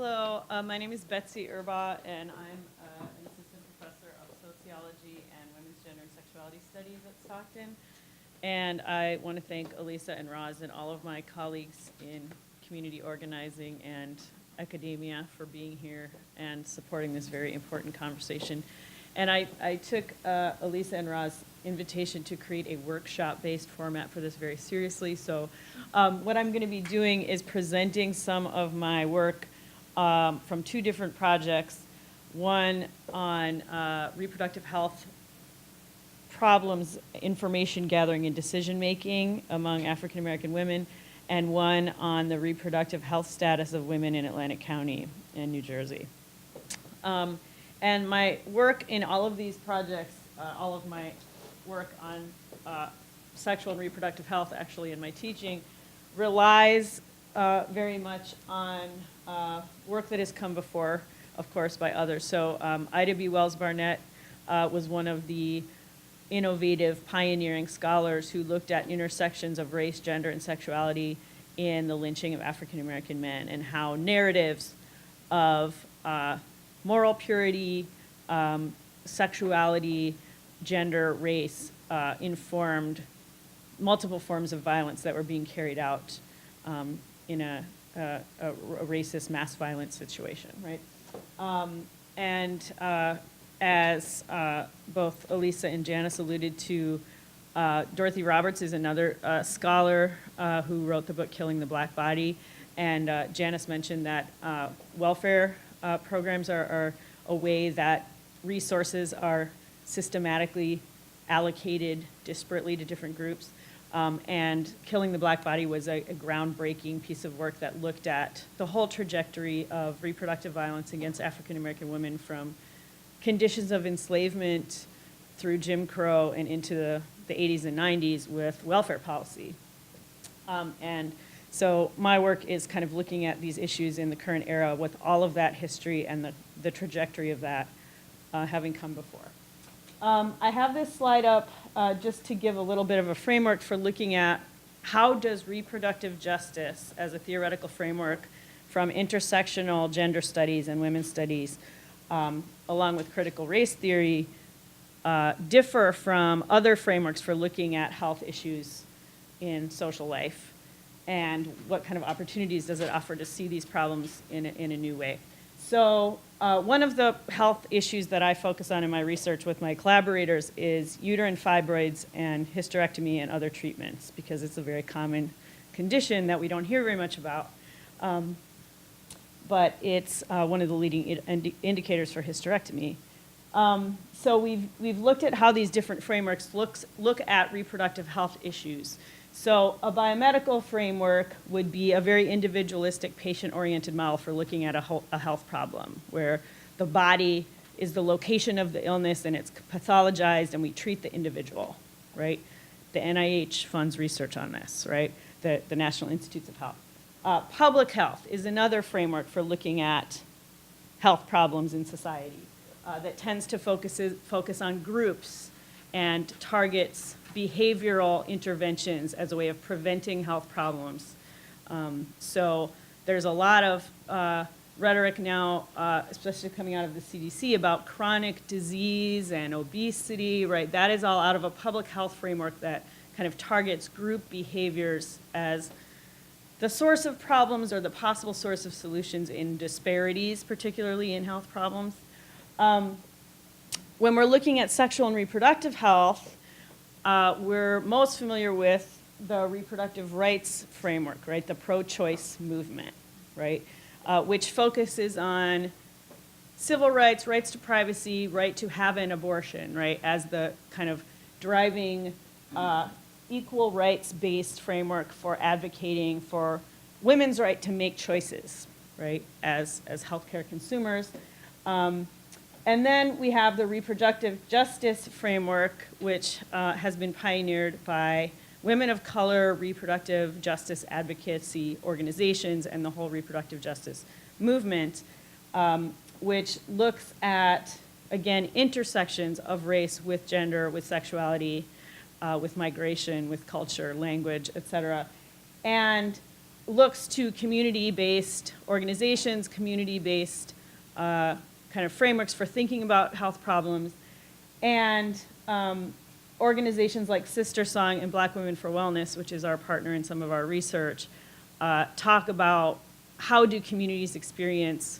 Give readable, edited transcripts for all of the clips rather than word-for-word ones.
Hello, my name is Betsy Erbaugh, and I'm an assistant professor of sociology and women's gender and sexuality studies at Stockton. And I want to thank Elisa and Roz and all of my colleagues in community organizing and academia for being here and supporting this very important conversation. And I took Elisa and Roz's invitation to create a workshop-based format for this very seriously. So what I'm going to be doing is presenting some of my work from two different projects, one on reproductive health problems, information gathering and decision making among African American women, and one on the reproductive health status of women in Atlantic County in New Jersey. And my work in all of these projects, all of my work on sexual and reproductive health, actually, in my teaching, relies very much on work that has come before, of course, by others. So Ida B. Wells Barnett was one of the innovative, pioneering scholars who looked at intersections of race, gender, and sexuality in the lynching of African American men, and how narratives of moral purity, sexuality, gender, race informed multiple forms of violence that were being carried out in a racist mass violence situation, right? As both Elisa and Janice alluded to, Dorothy Roberts is another scholar who wrote the book Killing the Black Body, and Janice mentioned that welfare programs are a way that resources are systematically allocated disparately to different groups. And Killing the Black Body was a groundbreaking piece of work that looked at the whole trajectory of reproductive violence against African American women from conditions of enslavement through Jim Crow and into the 80s and 90s with welfare policy. And so my work is kind of looking at these issues in the current era with all of that history and the trajectory of that having come before. I have this slide up just to give a little bit of a framework for looking at how does reproductive justice as a theoretical framework from intersectional gender studies and women's studies, along with critical race theory, differ from other frameworks for looking at health issues in social life, and what kind of opportunities does it offer to see these problems in a new way. So one of the health issues that I focus on in my research with my collaborators is uterine fibroids and hysterectomy and other treatments, because it's a very common condition that we don't hear very much about. But it's one of the leading indicators for hysterectomy. So we've looked at how these different frameworks look at reproductive health issues. So a biomedical framework would be a very individualistic, patient-oriented model for looking at a health problem, where the body is the location of the illness and it's pathologized and we treat the individual, right? The NIH funds research on this, right? The National Institutes of Health. Public health is another framework for looking at health problems in society that tends to focus on groups and targets behavioral interventions as a way of preventing health problems. So there's a lot of rhetoric now, especially coming out of the CDC, about chronic disease and obesity, right? That is all out of a public health framework that kind of targets group behaviors as the source of problems or the possible source of solutions in disparities, particularly in health problems. When we're looking at sexual and reproductive health, we're most familiar with the reproductive rights framework, right? The pro-choice movement, right? Which focuses on civil rights, rights to privacy, right to have an abortion, right? As the kind of driving equal rights-based framework for advocating for women's right to make choices, right? As healthcare consumers. And then we have the reproductive justice framework, which has been pioneered by women of color, reproductive justice advocacy organizations, and the whole reproductive justice movement, which looks at, again, intersections of race with gender, with sexuality, with migration, with culture, language, et cetera, and looks to community-based organizations, community-based kind of frameworks for thinking about health problems, and organizations like Sister Song and Black Women for Wellness, which is our partner in some of our research, talk about how do communities experience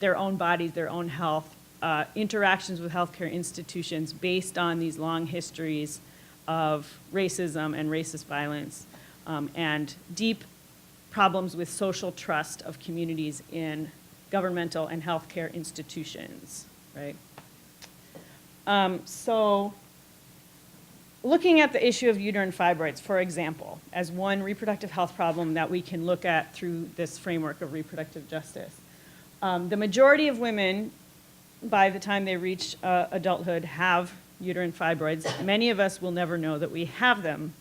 their own bodies, their own health, interactions with healthcare institutions based on these long histories of racism and racist violence, and deep problems with social trust of communities in governmental and healthcare institutions, right? So looking at the issue of uterine fibroids, for example, as one reproductive health problem that we can look at through this framework of reproductive justice. The majority of women, by the time they reach adulthood, have uterine fibroids. Many of us will never know that we have them.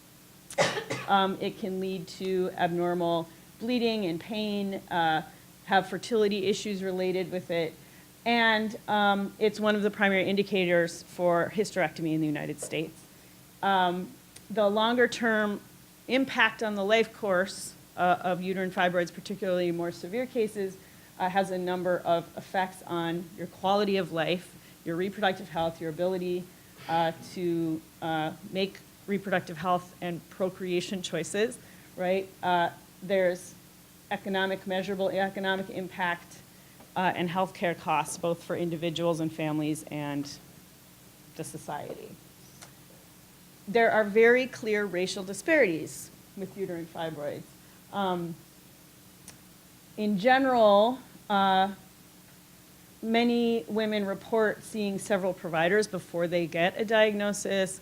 It can lead to abnormal bleeding and pain, have fertility issues related with it, and it's one of the primary indicators for hysterectomy in the United States. The longer-term impact on the life course of uterine fibroids, particularly more severe cases, has a number of effects on your quality of life, your reproductive health, your ability to make reproductive health and procreation choices, right? There's measurable economic impact and healthcare costs, both for individuals and families and the society. There are very clear racial disparities with uterine fibroids. In general, many women report seeing several providers before they get a diagnosis.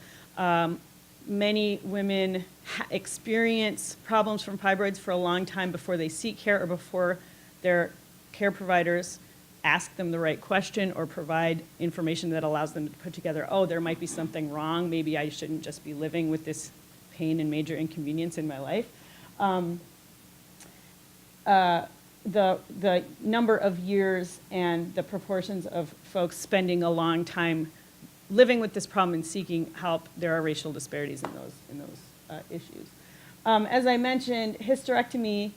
Many women experience problems from fibroids for a long time before they seek care or before their care providers ask them the right question or provide information that allows them to put together, oh, there might be something wrong. Maybe I shouldn't just be living with this pain and major inconvenience in my life. The number of years and the proportions of folks spending a long time living with this problem and seeking help, there are racial disparities in those issues. As I mentioned, hysterectomy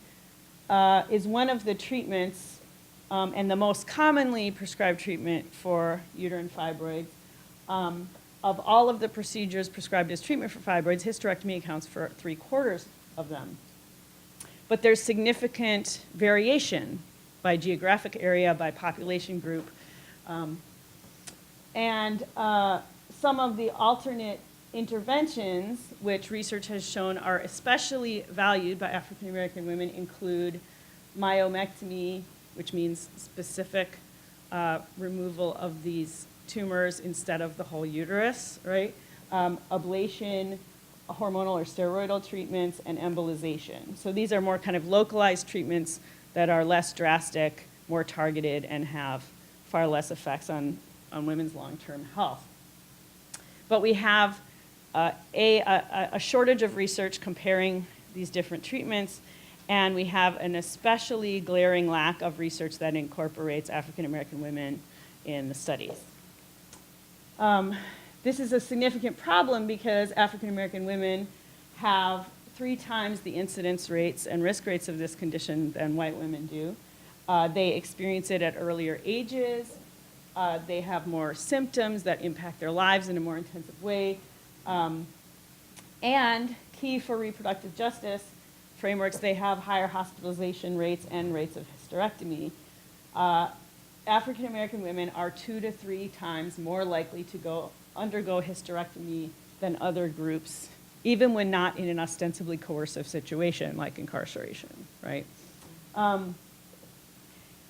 is one of the treatments and the most commonly prescribed treatment for uterine fibroids. Of all of the procedures prescribed as treatment for fibroids, hysterectomy accounts for 3/4 of them. But there's significant variation by geographic area, by population group. And some of the alternate interventions, which research has shown are especially valued by African American women, include myomectomy, which means specific removal of these tumors instead of the whole uterus, right? Ablation, hormonal or steroidal treatments, and embolization. So these are more kind of localized treatments that are less drastic, more targeted, and have far less effects on women's long-term health. But we have a shortage of research comparing these different treatments, and we have an especially glaring lack of research that incorporates African American women in the studies. This is a significant problem because African American women have 3 times the incidence rates and risk rates of this condition than white women do. They experience it at earlier ages. They have more symptoms that impact their lives in a more intensive way. And key for reproductive justice frameworks, they have higher hospitalization rates and rates of hysterectomy. African American women are 2 to 3 times more likely to undergo hysterectomy than other groups, even when not in an ostensibly coercive situation like incarceration, right?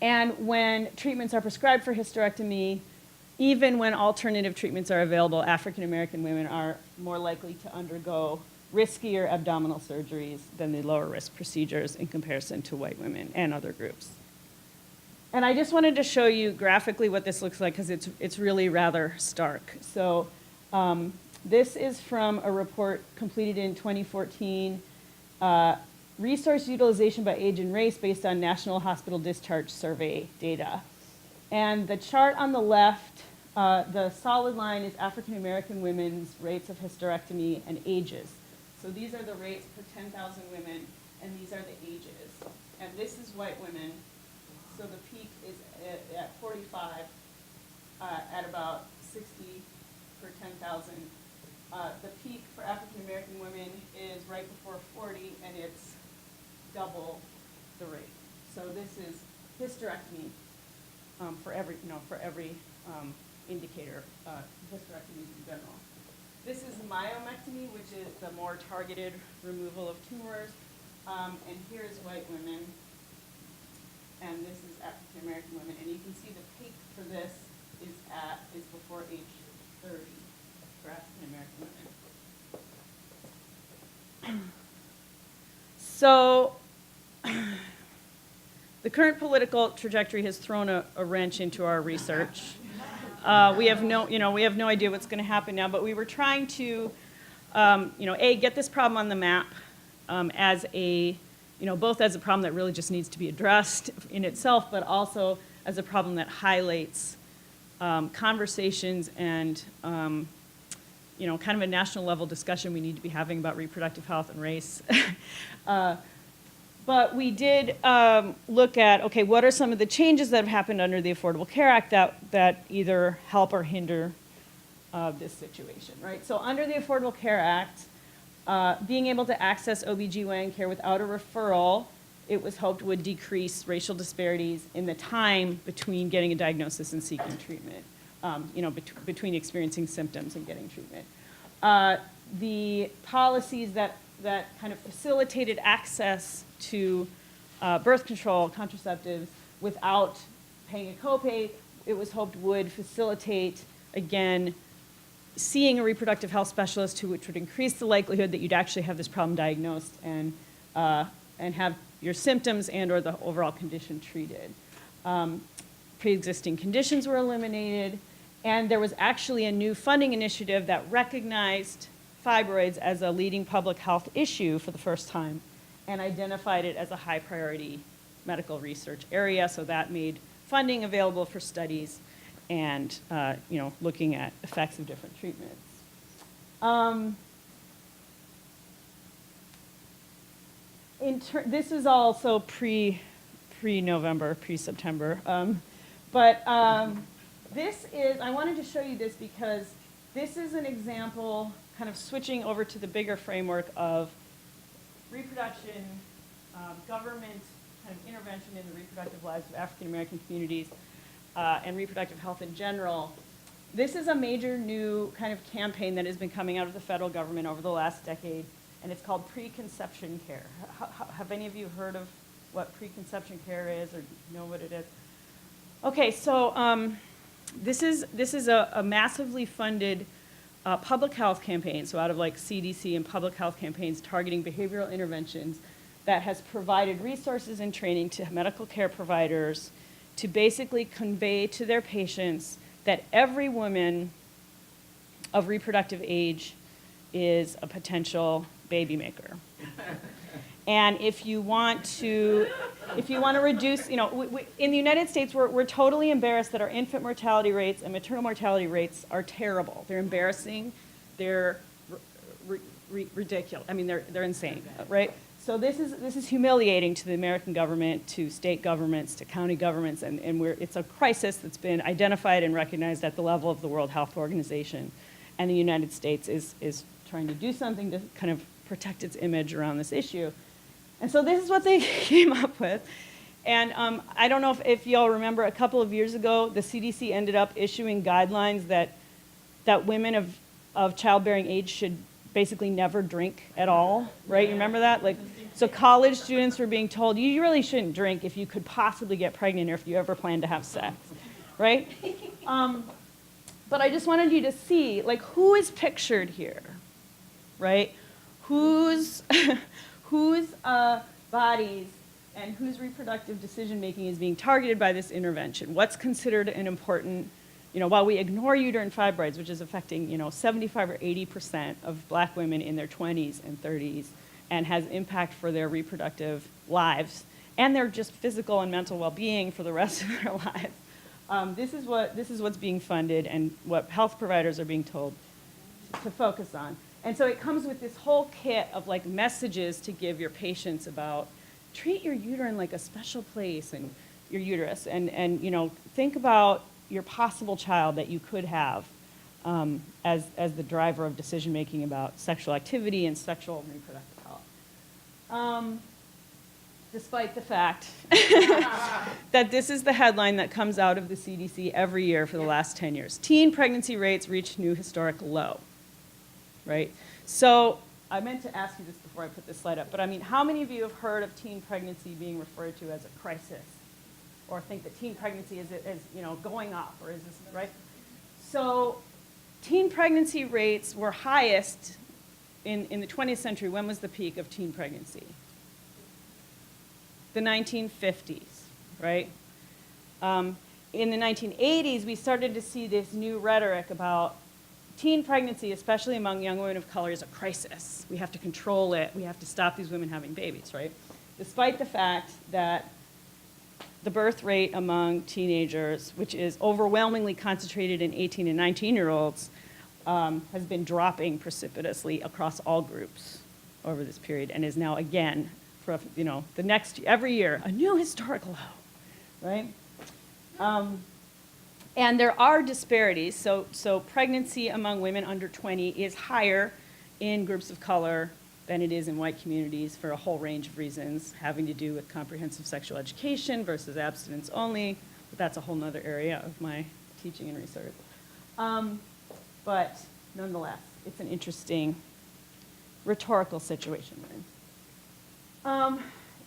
And when treatments are prescribed for hysterectomy, even when alternative treatments are available, African American women are more likely to undergo riskier abdominal surgeries than the lower risk procedures in comparison to white women and other groups. And I just wanted to show you graphically what this looks like because it's really rather stark. So this is from a report completed in 2014, resource utilization by age and race based on National Hospital Discharge Survey data. And the chart on the left, the solid line is African American women's rates of hysterectomy and ages. So these are the rates per 10,000 women, and these are the ages. And this is white women. So the peak is at 45, at about 60 per 10,000. The peak for African American women is right before 40, and it's double the rate. So this is hysterectomy for every indicator, hysterectomies in general. This is myomectomy, which is the more targeted removal of tumors. And here's white women, and this is African American women. And you can see the peak for this is before age 30 for African American women. So the current political trajectory has thrown a wrench into our research. We have no idea what's going to happen now, but we were trying to, get this problem on the map as both as a problem that really just needs to be addressed in itself, but also as a problem that highlights conversations and, kind of a national level discussion we need to be having about reproductive health and race. But we did look at, okay, what are some of the changes that have happened under the Affordable Care Act that either help or hinder this situation, right? So under the Affordable Care Act, being able to access OBGYN care without a referral, it was hoped would decrease racial disparities in the time between getting a diagnosis and seeking treatment, between experiencing symptoms and getting treatment. The policies that kind of facilitated access to birth control, contraceptives, without paying a copay, it was hoped would facilitate, again, seeing a reproductive health specialist which would increase the likelihood that you'd actually have this problem diagnosed and have your symptoms and or the overall condition treated. Pre-existing conditions were eliminated, and there was actually a new funding initiative that recognized fibroids as a leading public health issue for the first time and identified it as a high priority medical research area. So that made funding available for studies and looking at effects of different treatments. This is also pre-November, pre-September. This is, I wanted to show you this because this is an example, kind of switching over to the bigger framework of reproduction, government kind of intervention in the reproductive lives of African American communities, and reproductive health in general. This is a major new kind of campaign that has been coming out of the federal government over the last decade, and it's called preconception care. Have any of you heard of what preconception care is or know what it is? Okay, so this is a massively funded public health campaign, so out of like CDC and public health campaigns targeting behavioral interventions that has provided resources and training to medical care providers to basically convey to their patients that every woman of reproductive age is a potential baby maker. And if you want to reduce, in the United States, we're totally embarrassed that our infant mortality rates and maternal mortality rates are terrible. They're embarrassing. They're ridiculous. I mean, they're insane, right? So this is humiliating to the American government, to state governments, to county governments, and it's a crisis that's been identified and recognized at the level of the World Health Organization. And the United States is trying to do something to kind of protect its image around this issue. And so this is what they came up with. And I don't know if y'all remember, a couple of years ago, the CDC ended up issuing guidelines that women of childbearing age should basically never drink at all, right? You remember that? So college students were being told, you really shouldn't drink if you could possibly get pregnant or if you ever plan to have sex, right? But I just wanted you to see, who is pictured here, right? Whose bodies and whose reproductive decision-making is being targeted by this intervention? What's considered an important, while we ignore uterine fibroids, which is affecting, 75 or 80% of black women in their 20s and 30s, and has impact for their reproductive lives, and their just physical and mental well-being for the rest of their lives. This is what's being funded and what health providers are being told to focus on. And so it comes with this whole kit of like messages to give your patients about treat your uterine like a special place and your uterus and you know, think about your possible child that you could have as the driver of decision making about sexual activity and sexual and reproductive health. Despite the fact that this is the headline that comes out of the CDC every year for the last 10 years. Teen pregnancy rates reach new historic low, right? So I meant to ask you this before I put this slide up, but I mean, how many of you have heard of teen pregnancy being referred to as a crisis? Or think that teen pregnancy is you know, going up, or is this, right? So teen pregnancy rates were highest in the 20th century. When was the peak of teen pregnancy? The 1950s, right? In the 1980s, we started to see this new rhetoric about teen pregnancy, especially among young women of color, is a crisis. We have to control it. We have to stop these women having babies, right? Despite the fact that the birth rate among teenagers, which is overwhelmingly concentrated in 18 and 19-year-olds, has been dropping precipitously across all groups over this period and is now again, for, you know, the next, every year, a new historic low, right? And there are disparities. So pregnancy among women under 20 is higher in groups of color than it is in white communities for a whole range of reasons, having to do with comprehensive sexual education versus abstinence only. But that's a whole nother area of my teaching and research. But nonetheless, it's an interesting rhetorical situation we're in.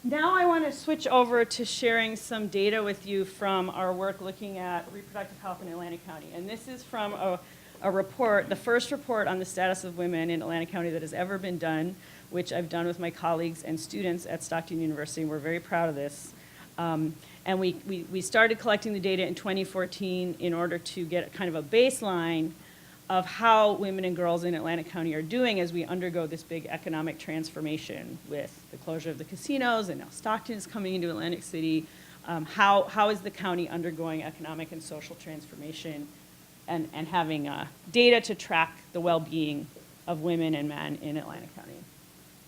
Now I want to switch over to sharing some data with you from our work looking at reproductive health in Atlantic County. And this is from a report, the first report on the status of women in Atlantic County that has ever been done, which I've done with my colleagues and students at Stockton University. We're very proud of this. And we started collecting the data in 2014 in order to get kind of a baseline of how women and girls in Atlantic County are doing as we undergo this big economic transformation with the closure of the casinos, and now Stockton is coming into Atlantic City. How is the county undergoing economic and social transformation and having data to track the well-being of women and men in Atlantic County?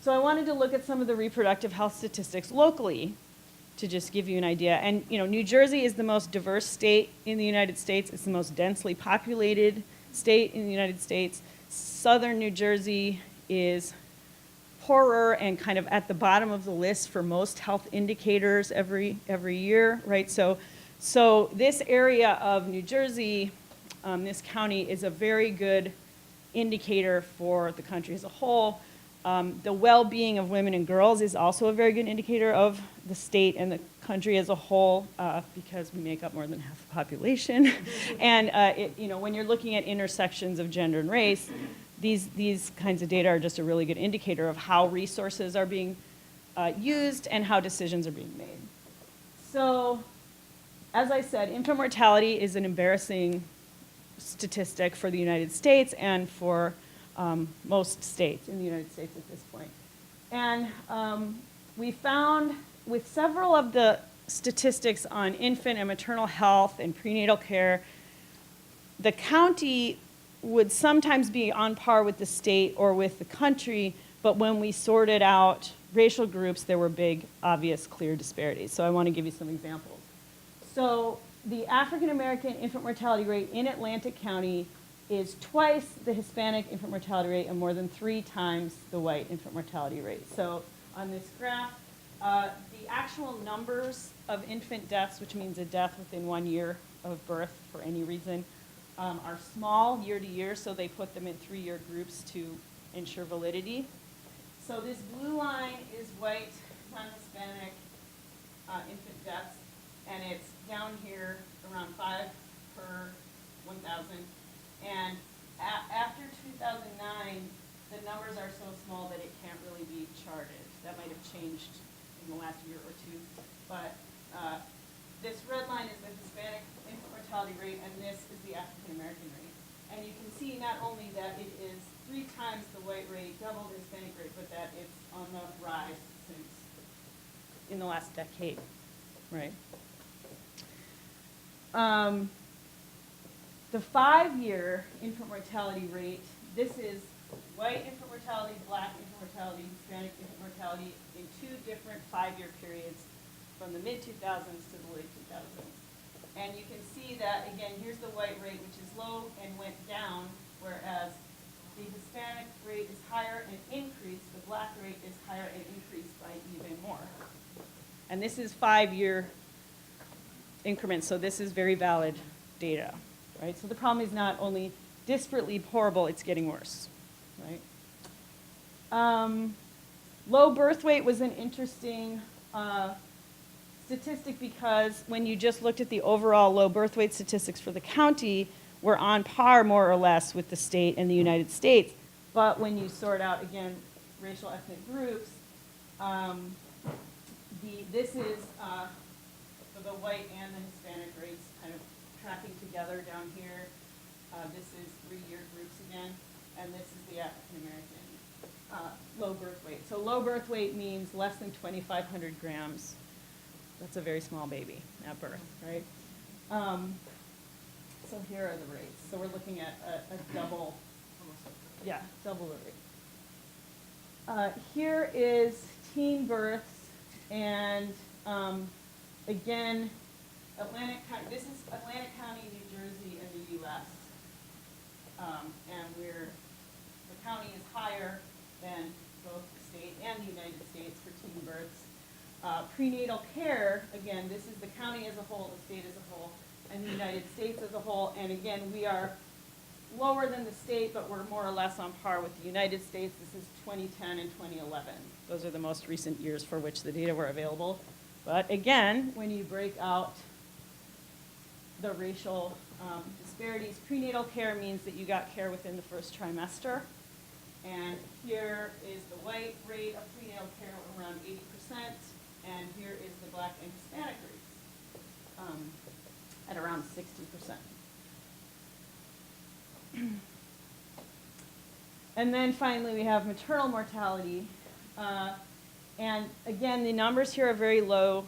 So I wanted to look at some of the reproductive health statistics locally to just give you an idea. And you know, New Jersey is the most diverse state in the United States. It's the most densely populated state in the United States. Southern New Jersey is poorer and kind of at the bottom of the list for most health indicators every year, right? So this area of New Jersey, this county, is a very good indicator for the country as a whole. The well-being of women and girls is also a very good indicator of the state and the country as a whole, because we make up more than half the population. And you know, when you're looking at intersections of gender and race, these kinds of data are just a really good indicator of how resources are being used and how decisions are being made. So, as I said, infant mortality is an embarrassing statistic for the United States and for most states in the United States at this point. And we found with several of the statistics on infant and maternal health and prenatal care, the county would sometimes be on par with the state or with the country, but when we sorted out racial groups, there were big, obvious, clear disparities. So I want to give you some examples. So the African American infant mortality rate in Atlantic County is twice the Hispanic infant mortality rate and more than 3 times the white infant mortality rate. So on this graph, the actual numbers of infant deaths, which means a death within 1 year of birth for any reason, are small year to year, so they put them in 3-year groups to ensure validity. So this blue line is white, non-Hispanic infant deaths, and it's down here around 5 per 1,000. And after 2009, the numbers are so small that it can't really be charted. That might have changed in the last year or two. But this red line is the Hispanic infant mortality rate, and this is the African American rate. And you can see not only that it is 3 times the white rate, double the Hispanic rate, but that it's on the rise since in the last decade, right? The 5-year infant mortality rate, this is white infant mortality, black infant mortality, Hispanic infant mortality in 2 different 5-year periods from the mid-2000s to the late 2000s. And you can see that, again, here's the white rate, which is low and went down, whereas the Hispanic rate is higher and increased, the black rate is higher and increased by even more. And this is 5-year increments, so this is very valid data, right? So the problem is not only disparately horrible, it's getting worse, right? Low birth weight was an interesting statistic because when you just looked at the overall low birth weight statistics for the county, we're on par more or less with the state and the United States. But when you sort out, again, racial ethnic groups, this is for the white and the Hispanic rates kind of tracking together down here. This is 3-year groups again, and this is the African American low birth weight. So low birth weight means less than 2,500 grams. That's a very small baby at birth, right? So here are the rates. So we're looking at a double, double the rate. Here is teen births, and again, Atlantic County. This is Atlantic County, New Jersey, and the U.S. And the county is higher than both the state and the United States for teen births. Prenatal care, again, this is the county as a whole, the state as a whole, and the United States as a whole. And again, we are lower than the state, but we're more or less on par with the United States. This is 2010 and 2011. Those are the most recent years for which the data were available. But again, when you break out the racial disparities, prenatal care means that you got care within the first trimester. And here is the white rate of prenatal care, around 80%. And here is the black and Hispanic rates at around 60%. And then finally we have maternal mortality. And again, the numbers here are very low.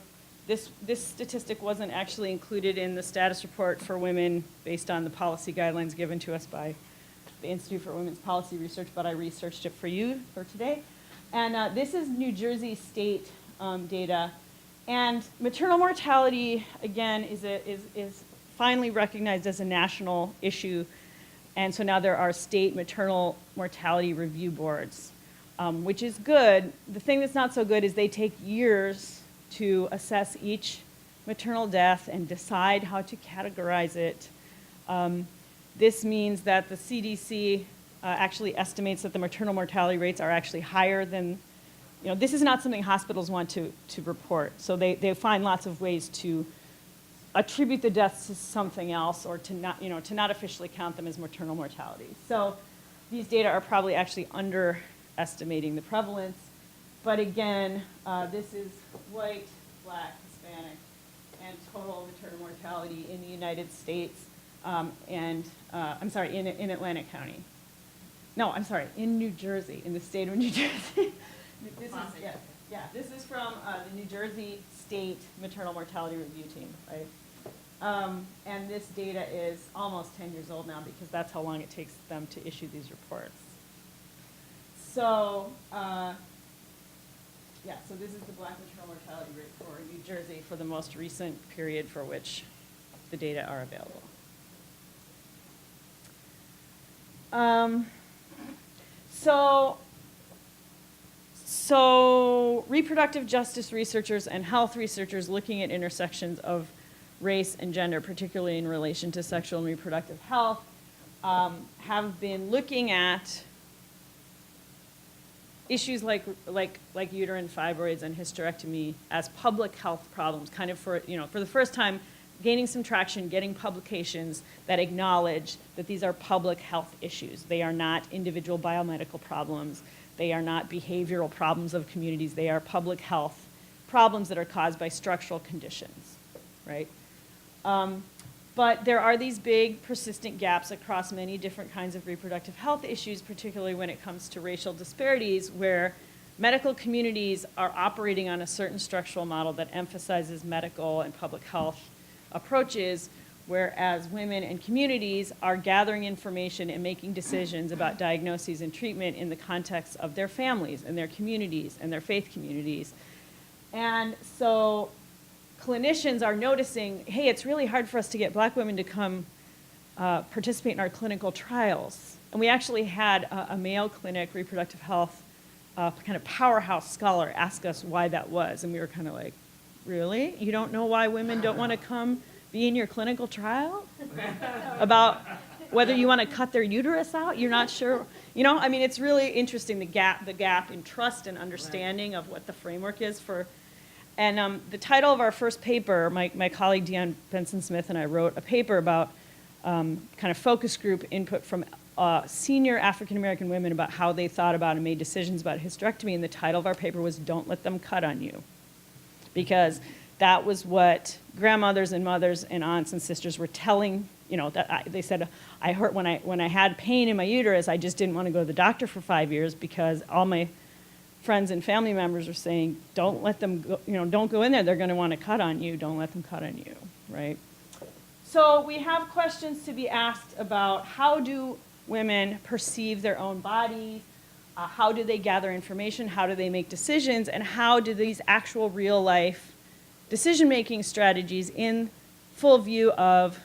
This statistic wasn't actually included in the status report for women based on the policy guidelines given to us by the Institute for Women's Policy Research, but I researched it for you for today. And this is New Jersey state data. And maternal mortality, again, is finally recognized as a national issue. And so now there are state maternal mortality review boards, which is good. The thing that's not so good is they take years to assess each maternal death and decide how to categorize it. This means that the CDC actually estimates that the maternal mortality rates are actually higher than, this is not something hospitals want to report. So they find lots of ways to attribute the deaths to something else or to not officially count them as maternal mortality. So these data are probably actually underestimating the prevalence. But again, this is white, black, Hispanic, and total maternal mortality in the United States in Atlantic County. No, I'm sorry, in New Jersey, in the state of New Jersey. This is from the New Jersey State Maternal Mortality Review Team, right? And this data is almost 10 years old now because that's how long it takes them to issue these reports. So, so this is the black maternal mortality rate for New Jersey for the most recent period for which the data are available. So reproductive justice researchers and health researchers looking at intersections of race and gender, particularly in relation to sexual and reproductive health, have been looking at issues like uterine fibroids and hysterectomy as public health problems, kind of for the first time, gaining some traction, getting publications that acknowledge that these are public health issues. They are not individual biomedical problems. They are not behavioral problems of communities. They are public health problems that are caused by structural conditions, right? But there are these big persistent gaps across many different kinds of reproductive health issues, particularly when it comes to racial disparities, where medical communities are operating on a certain structural model that emphasizes medical and public health approaches, whereas women and communities are gathering information and making decisions about diagnoses and treatment in the context of their families and their communities and their faith communities. And so clinicians are noticing, hey, it's really hard for us to get black women to come participate in our clinical trials. And we actually had a Mayo Clinic reproductive health kind of powerhouse scholar ask us why that was. And we were kind of like, really? You don't know why women don't want to come be in your clinical trial? About whether you want to cut their uterus out? You're not sure? You know, I mean, it's really interesting, the gap in trust and understanding of what the framework is for. And the title of our first paper, my colleague Deanne Benson-Smith and I wrote a paper about kind of focus group input from senior African-American women about how they thought about and made decisions about hysterectomy. And the title of our paper was "Don't Let Them Cut on You." Because that was what grandmothers and mothers and aunts and sisters were telling, you know, they said, I heard when I had pain in my uterus, I just didn't want to go to the doctor for 5 years because all my friends and family members were saying, don't let them go, you know, don't go in there, they're going to want to cut on you, don't let them cut on you, right? So we have questions to be asked about how do women perceive their own bodies, how do they gather information, how do they make decisions, and how do these actual real life decision-making strategies in full view of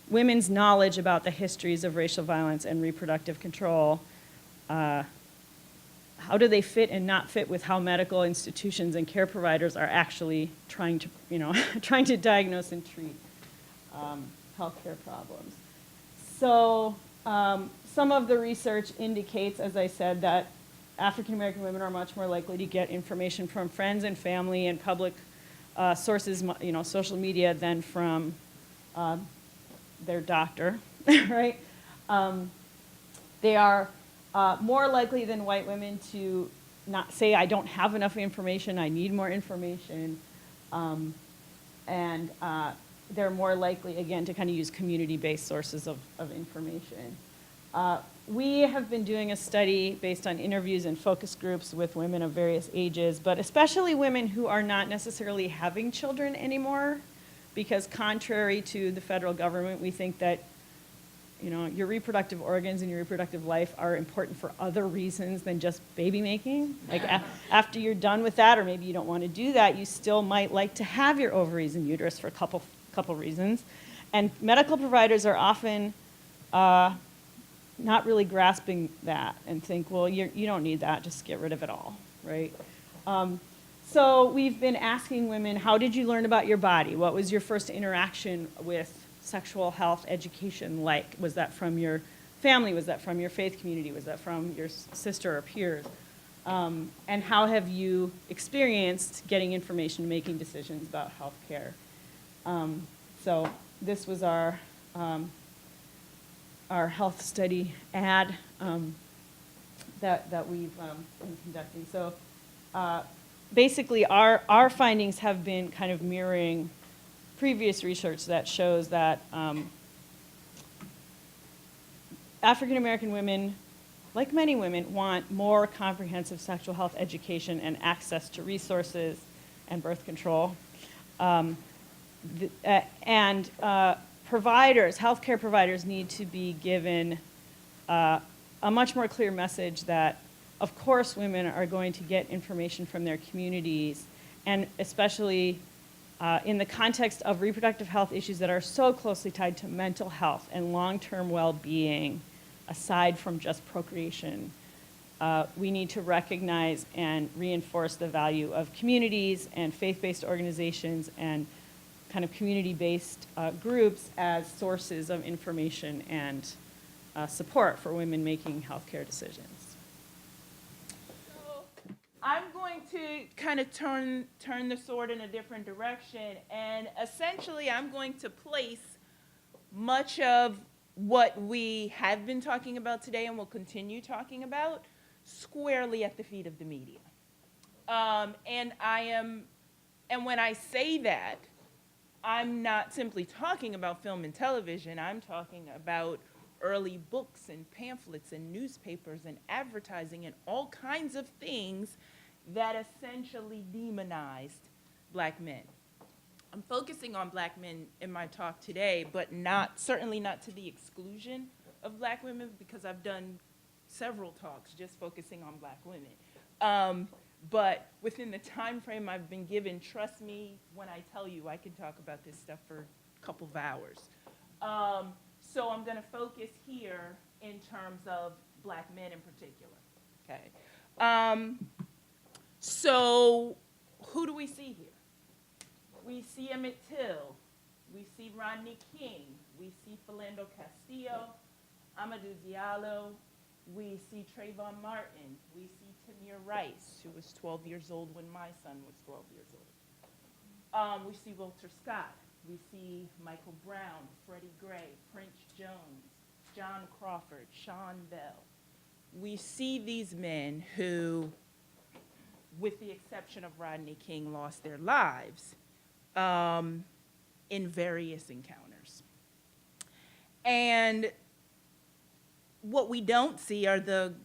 women's knowledge about the histories of racial violence and reproductive control, how do they fit and not fit with how medical institutions and care providers are actually trying to, you know, trying to diagnose and treat healthcare problems. So some of the research indicates, as I said, that African American women are much more likely to get information from friends and family and public sources, you know, social media, than from their doctor, right? They are more likely than white women to not say, I don't have enough information, I need more information. And they're more likely, again, to kind of use community-based sources of information. We have been doing a study based on interviews and focus groups with women of various ages, but especially women who are not necessarily having children anymore, because contrary to the federal government, we think that, you know, your reproductive organs and your reproductive life are important for other reasons than just baby making. Like after you're done with that, or maybe you don't want to do that, you still might like to have your ovaries and uterus for a couple reasons. And medical providers are often not really grasping that and think, well, you don't need that, just get rid of it all, right? So we've been asking women, how did you learn about your body? What was your first interaction with sexual health education like? Was that from your family? Was that from your faith community? Was that from your sister or peers? And how have you experienced getting information and making decisions about health care? So this was our health study ad that we've been conducting. So basically our findings have been kind of mirroring previous research that shows that African American women, like many women, want more comprehensive sexual health education and access to resources and birth control. Providers, healthcare providers, need to be given a much more clear message that, of course, women are going to get information from their communities, and especially in the context of reproductive health issues that are so closely tied to mental health and long-term well-being, aside from just procreation. We need to recognize and reinforce the value of communities and faith-based organizations and kind of community-based groups as sources of information and support for women making healthcare decisions. So I'm going to kind of turn the sword in a different direction, and essentially I'm going to place much of what we have been talking about today and will continue talking about squarely at the feet of the media. And when I say that, I'm not simply talking about film and television. I'm talking about early books and pamphlets and newspapers and advertising and all kinds of things that essentially demonized black men. I'm focusing on black men in my talk today, but certainly not to the exclusion of black women, because I've done several talks just focusing on black women. But within the time frame I've been given, trust me when I tell you I can talk about this stuff for a couple of hours. So I'm going to focus here in terms of black men in particular. Okay. So who do we see here? We see Emmett Till. We see Rodney King. We see Philando Castillo, Amadou Diallo. We see Trayvon Martin. We see Tamir Rice, who was 12 years old when my son was 12 years old. We see Walter Scott. We see Michael Brown, Freddie Gray, Prince Jones, John Crawford, Sean Bell. We see these men who, with the exception of Rodney King, lost their lives in various encounters. And what we don't see are the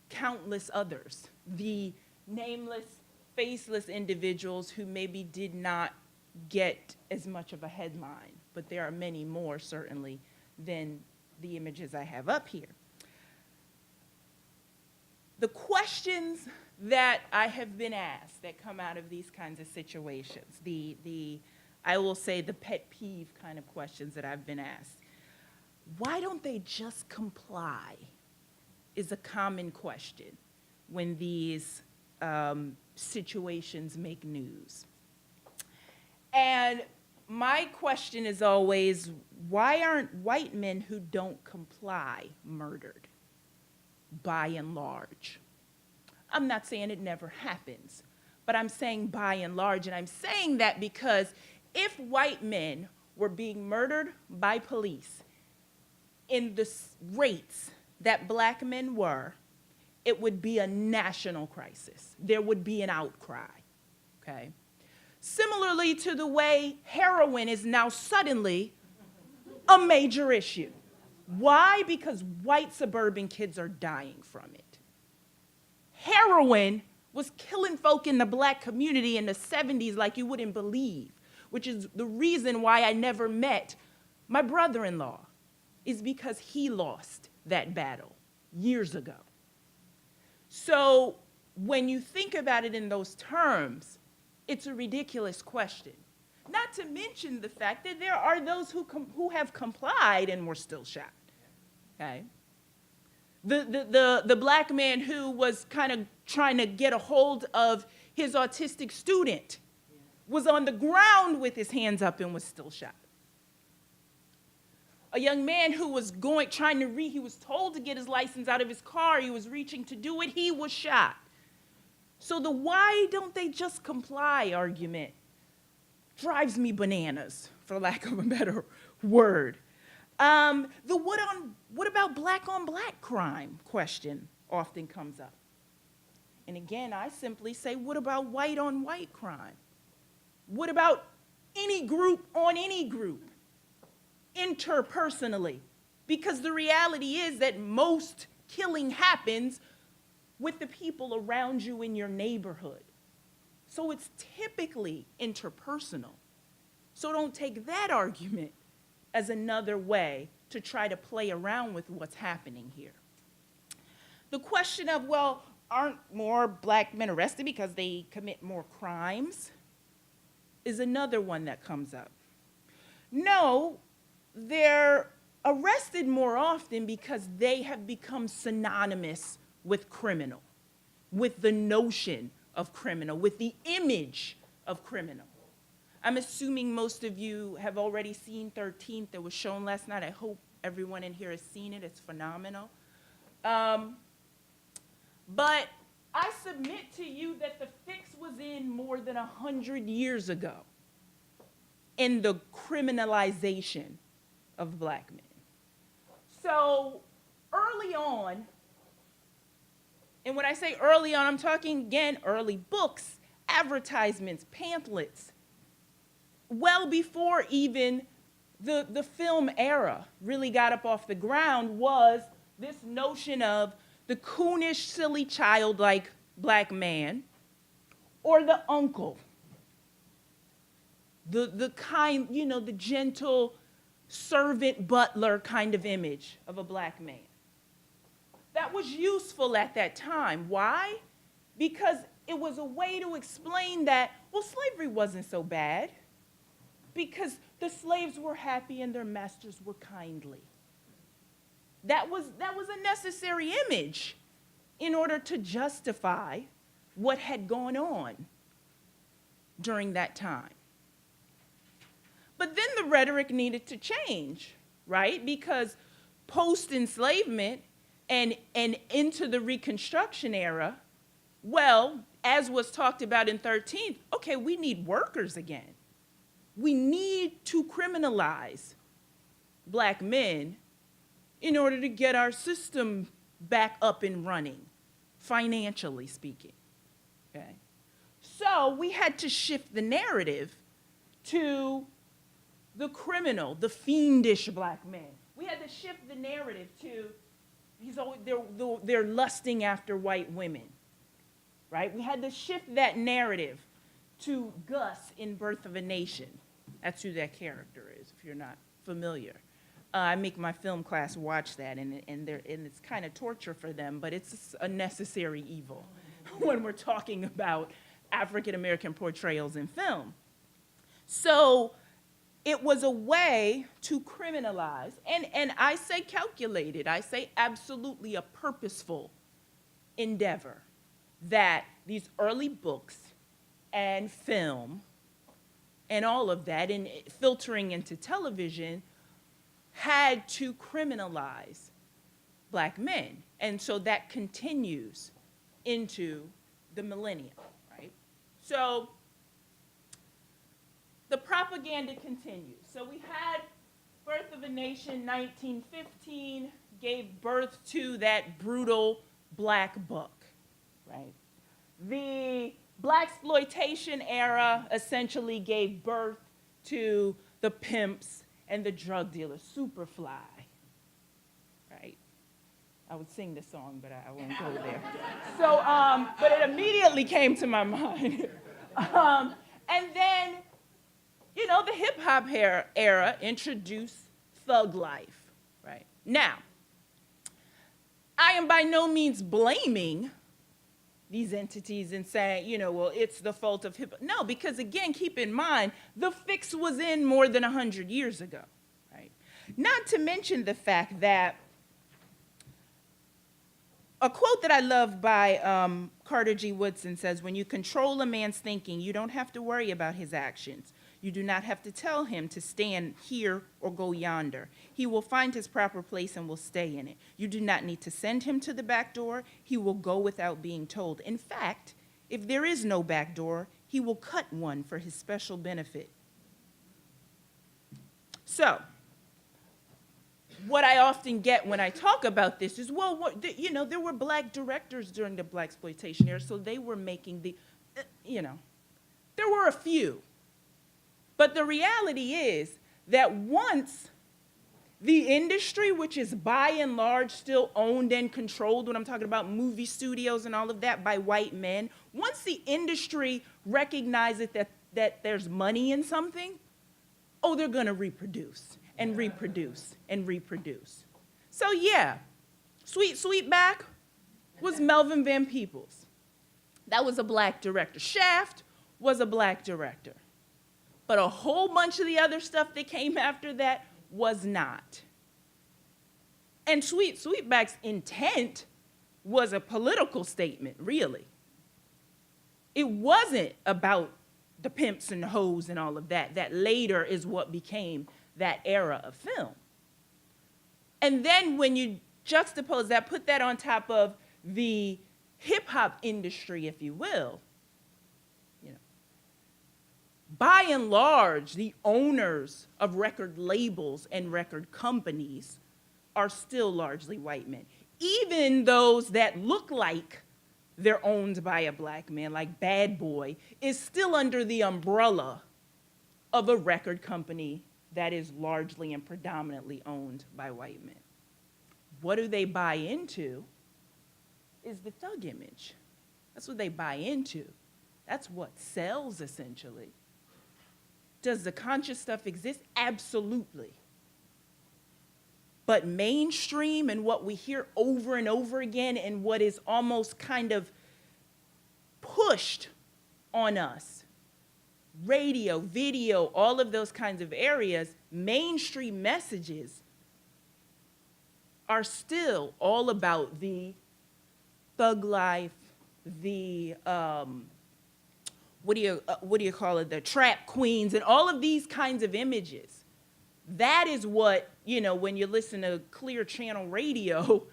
countless others, the nameless, faceless individuals who maybe did not get as much of a headline, but there are many more, certainly, than the images I have up here. The questions that I have been asked that come out of these kinds of situations, I will say the pet peeve kind of questions that I've been asked. Why don't they just comply is a common question when these situations make news. And my question is always, why aren't white men who don't comply murdered, by and large? I'm not saying it never happens, but I'm saying by and large, and I'm saying that because if white men were being murdered by police in the rates that black men were, it would be a national crisis. There would be an outcry, okay? Similarly to the way heroin is now suddenly a major issue. Why? Because white suburban kids are dying from it. Heroin was killing folk in the black community in the 70s like you wouldn't believe, which is the reason why I never met my brother-in-law, is because he lost that battle years ago. So when you think about it in those terms, it's a ridiculous question. Not to mention the fact that there are those who have complied and were still shot, okay? The black man who was kind of trying to get a hold of his autistic student was on the ground with his hands up and was still shot. A young man who was he was told to get his license out of his car, he was reaching to do it, he was shot. So the why don't they just comply argument drives me bananas, for lack of a better word. The what about black on black crime question often comes up. And again, I simply say, what about white on white crime? What about any group on any group, interpersonally? Because the reality is that most killing happens with the people around you in your neighborhood. So it's typically interpersonal. So don't take that argument as another way to try to play around with what's happening here. The question of, well, aren't more black men arrested because they commit more crimes, is another one that comes up. No, they're arrested more often because they have become synonymous with criminal, with the notion of criminal, with the image of criminal. I'm assuming most of you have already seen 13th. It was shown last night. I hope everyone in here has seen it. It's phenomenal. But I submit to you that the fix was in more than 100 years ago in the criminalization of black men. So early on, and when I say early on, I'm talking, again, early books, advertisements, pamphlets, well before even the film era really got up off the ground, was this notion of the coonish, silly, childlike black man, or the uncle. the kind, the gentle servant butler kind of image of a black man. That was useful at that time. Why? Because it was a way to explain that, well, slavery wasn't so bad because the slaves were happy and their masters were kindly. That was a necessary image in order to justify what had gone on during that time. But then the rhetoric needed to change, right? Because post-enslavement and into the Reconstruction era, well, as was talked about in 13th, okay, we need workers again. We need to criminalize black men in order to get our system back up and running, financially speaking, okay? So we had to shift the narrative to the criminal, the fiendish black man. We had to shift the narrative to they're lusting after white women, right? We had to shift that narrative to Gus in Birth of a Nation. That's who that character is, if you're not familiar. I make my film class watch that, and it's kind of torture for them, but it's a necessary evil when we're talking about African-American portrayals in film. So it was a way to criminalize, and I say calculated, I say absolutely a purposeful endeavor, that these early books and film and all of that, and filtering into television, had to criminalize black men. And so that continues into the millennium, right? So the propaganda continues. So we had Birth of a Nation, 1915, gave birth to that brutal black book, right? The blaxploitation era essentially gave birth to the pimps and the drug dealers, Superfly, right? I would sing the song, but I won't go there. So, but it immediately came to my mind. And then, the hip hop era introduced thug life, right? Now, I am by no means blaming these entities and saying, well, it's the fault of hip hop. No, because again, keep in mind, the fix was in more than 100 years ago, right? Not to mention the fact that a quote that I love by Carter G. Woodson says, when you control a man's thinking, you don't have to worry about his actions. You do not have to tell him to stand here or go yonder. He will find his proper place and will stay in it. You do not need to send him to the back door. He will go without being told. In fact, if there is no back door, he will cut one for his special benefit. So, what I often get when I talk about this is, well, there were black directors during the blaxploitation era, so they were making there were a few. But the reality is that once the industry, which is by and large still owned and controlled, when I'm talking about movie studios and all of that, by white men, once the industry recognizes that there's money in something, they're going to reproduce and reproduce and reproduce. So yeah, Sweetback was Melvin Van Peebles. That was a black director. Shaft was a black director. But a whole bunch of the other stuff that came after that was not. And Sweetback's intent was a political statement, really. It wasn't about the pimps and the hoes and all of that. That later is what became that era of film. And then when you juxtapose that, put that on top of the hip-hop industry, if you will, by and large, the owners of record labels and record companies are still largely white men. Even those that look like they're owned by a black man, like Bad Boy, is still under the umbrella of a record company that is largely and predominantly owned by white men. What do they buy into is the thug image. That's what they buy into. That's what sells, essentially. Does the conscious stuff exist? Absolutely. But mainstream and what we hear over and over again and what is almost kind of pushed on us, radio, video, all of those kinds of areas, mainstream messages are still all about the thug life, the what do you call it, the trap queens, and all of these kinds of images. That is what, when you listen to Clear Channel Radio,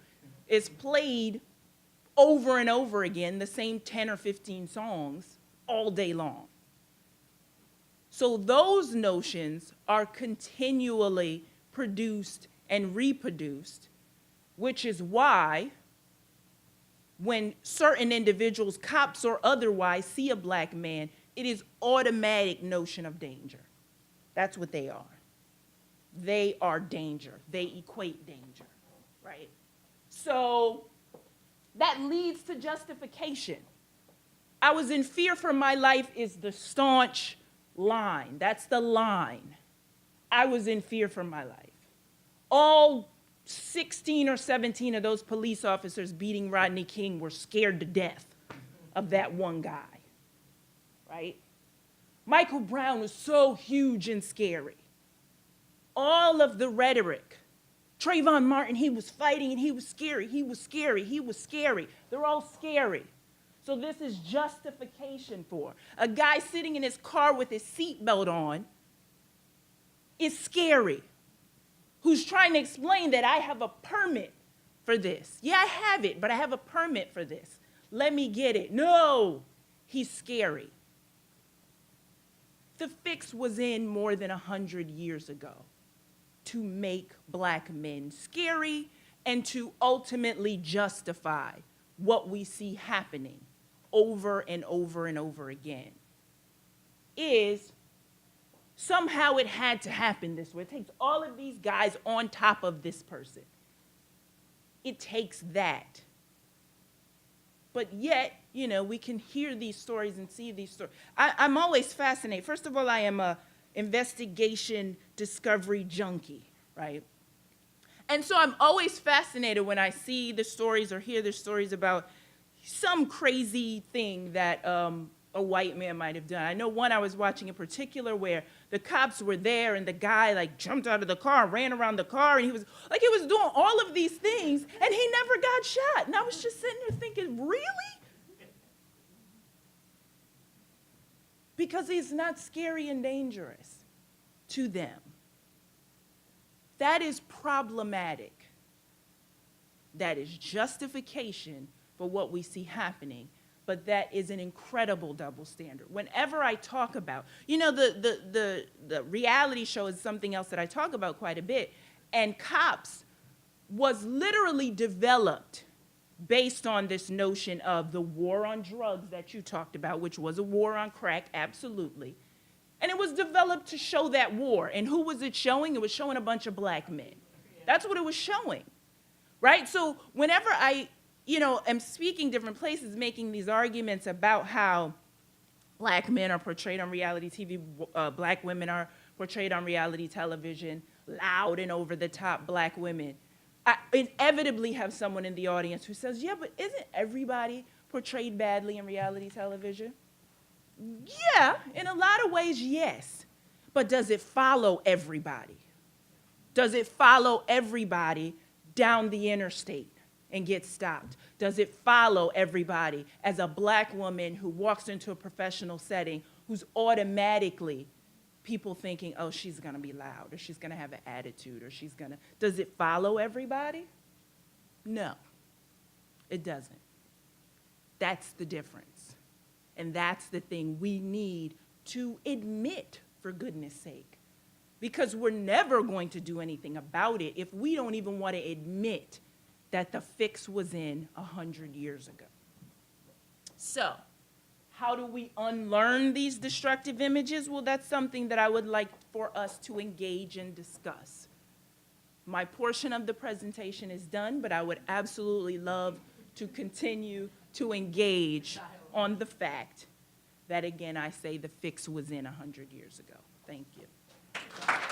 is played over and over again, the same 10 or 15 songs all day long. So those notions are continually produced and reproduced, which is why when certain individuals, cops or otherwise, see a black man, it is automatic notion of danger. That's what they are. They are danger. They equate danger, right? So that leads to justification. I was in fear for my life is the staunch line. That's the line. I was in fear for my life. All 16 or 17 of those police officers beating Rodney King were scared to death of that one guy, right? Michael Brown was so huge and scary. All of the rhetoric. Trayvon Martin, he was fighting and he was scary, he was scary, he was scary. They're all scary. So this is justification for a guy sitting in his car with his seatbelt on is scary. Who's trying to explain that I have a permit for this. Yeah, I have it, but I have a permit for this. Let me get it. No, he's scary. The fix was in more than 100 years ago to make black men scary and to ultimately justify what we see happening over and over and over again. Is somehow it had to happen this way. It takes all of these guys on top of this person. It takes that. But yet, we can hear these stories and see these stories. I'm always fascinated. First of all, I am a investigation discovery junkie, right? And so I'm always fascinated when I see the stories or hear the stories about some crazy thing that a white man might have done. I know one I was watching in particular where the cops were there and the guy jumped out of the car and ran around the car and he was doing all of these things and he never got shot. And I was just sitting there thinking, really? Because he's not scary and dangerous to them. That is problematic. That is justification for what we see happening. But that is an incredible double standard. Whenever I talk about, the reality show is something else that I talk about quite a bit. And Cops was literally developed based on this notion of the war on drugs that you talked about, which was a war on crack, absolutely. And it was developed to show that war. And who was it showing? It was showing a bunch of black men. That's what it was showing, right? So whenever I am speaking different places, making these arguments about how black men are portrayed on reality TV, black women are portrayed on reality television, loud and over-the-top black women, I inevitably have someone in the audience who says, yeah, but isn't everybody portrayed badly in reality television? Yeah, in a lot of ways, yes. But does it follow everybody? Does it follow everybody down the interstate and get stopped? Does it follow everybody as a black woman who walks into a professional setting who's automatically people thinking, oh, she's going to be loud, or she's going to have an attitude, or does it follow everybody? No, it doesn't. That's the difference. And that's the thing we need to admit, for goodness sake, because we're never going to do anything about it if we don't even want to admit that the fix was in 100 years ago. So, how do we unlearn these destructive images? Well, that's something that I would like for us to engage and discuss. My portion of the presentation is done, but I would absolutely love to continue to engage on the fact that, again, I say the fix was in 100 years ago. Thank you.